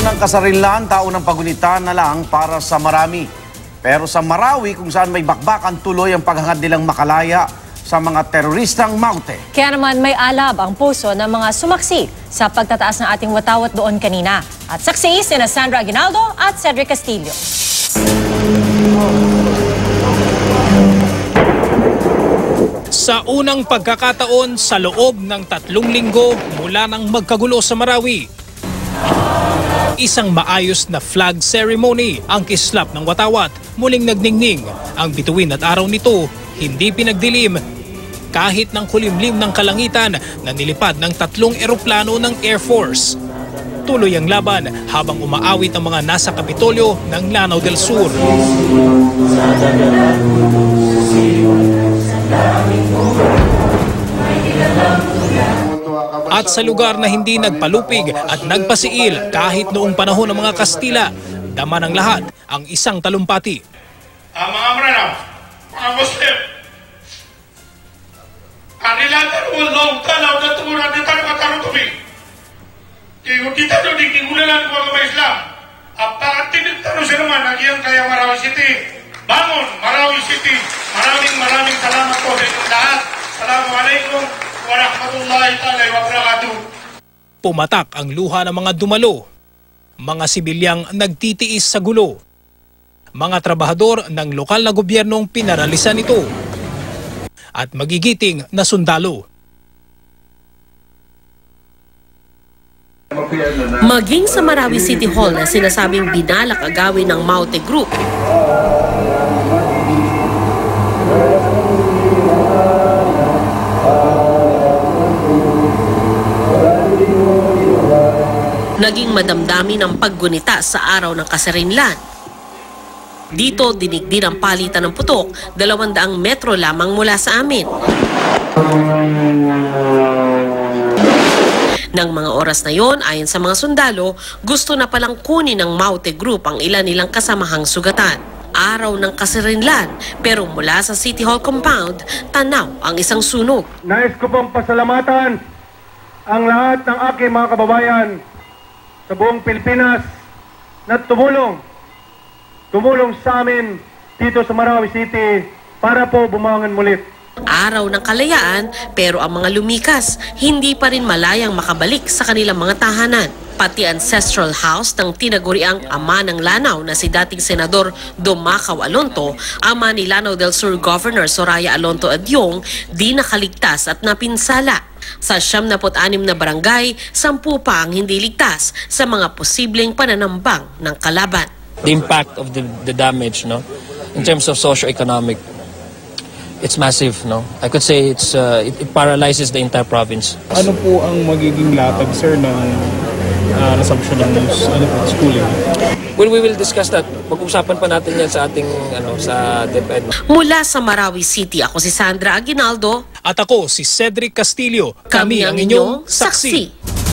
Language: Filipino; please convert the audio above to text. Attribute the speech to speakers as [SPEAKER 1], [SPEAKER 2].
[SPEAKER 1] ng kasarinlan, taon ng pagunita na lang para sa marami. Pero sa Marawi, kung saan may bakbakan, tuloy ang paghangad nilang makalaya sa mga teroristang Maute.
[SPEAKER 2] Kaya naman may alab ang puso ng mga sumaksi sa pagtataas ng ating watawat doon kanina. At saksi sina Sandra Aguinaldo at Cedric Castillo.
[SPEAKER 3] Sa unang pagkakataon sa loob ng 3 linggo mula nang magkagulo sa Marawi, isang maayos na flag ceremony ang kislap ng watawat. Muling nagningning ang bituin at araw nito, hindi pinagdilim kahit ng kulimlim ng kalangitan na nilipad ng 3 eroplano ng Air Force. Tuloy ang laban habang umaawit ang mga nasa Kapitolyo ng Lanao del Sur. At sa lugar na hindi nagpalupig at nagpasiil kahit noong panahon ng mga Kastila, dama ng lahat ang isang talumpati.
[SPEAKER 4] Ang mga Maranao, mga Muslim, ang nilatan mo long tanaw na tumuran di tayo katarong tubig. Kaya kita nyo di kigunalan ko ang Islam. Ang pakatinitano siya naman, nagyan kaya Marawi City. Bangon, Marawi City. Maraming salamat po sa inyong lahat. Assalamualaikum warahmatullahi ta'ala wa barakatuh.
[SPEAKER 3] Pumatak ang luha ng mga dumalo, mga sibilyang nagtitiis sa gulo, mga trabahador ng lokal na gobyernong pinaralisan ito, at magigiting na sundalo.
[SPEAKER 5] Maging sa Marawi City Hall na sinasabing binalak agawin ng Maute Group, naging madamdami ng paggunita sa araw ng kasarinlan. Dito, dinig din ang palitan ng putok, 200 metro lamang mula sa amin. Nang mga oras na yon, ayon sa mga sundalo, gusto na palang kunin ng Maute Group ang ilan nilang kasamahang sugatan. Araw ng kasarinlan, pero mula sa City Hall compound, tanaw ang isang sunog.
[SPEAKER 6] Nais ko pong pasalamatan ang lahat ng aking mga kababayan sa buong Pilipinas na tumulong sa amin dito sa Marawi City para po bumangon mulit.
[SPEAKER 5] Araw ng kalayaan, pero ang mga lumikas hindi pa rin malayang makabalik sa kanilang mga tahanan. Pati ancestral house ng tinaguriang ama ng Lanao na si dating Senador Domacao Alonto, ama ni Lanao del Sur Governor Soraya Alonto Adyong, di nakaligtas at napinsala. Sa 76 na barangay, 10 pa ang hindi ligtas sa mga posibleng pananambang ng kalaban.
[SPEAKER 7] The impact of the damage, no, in terms of socio-economic, it's massive, no. I could say it paralyzes the entire province.
[SPEAKER 8] Ano po ang magiging latag, sir, ng resumption ng schooling?
[SPEAKER 7] Well, we will discuss that. Pag-usapan pa natin yan sa ating sa DepEd.
[SPEAKER 5] Mula sa Marawi City, ako si Sandra Aguinaldo.
[SPEAKER 3] At ako si Cedric Castillo.
[SPEAKER 5] Kami ang inyong saksi.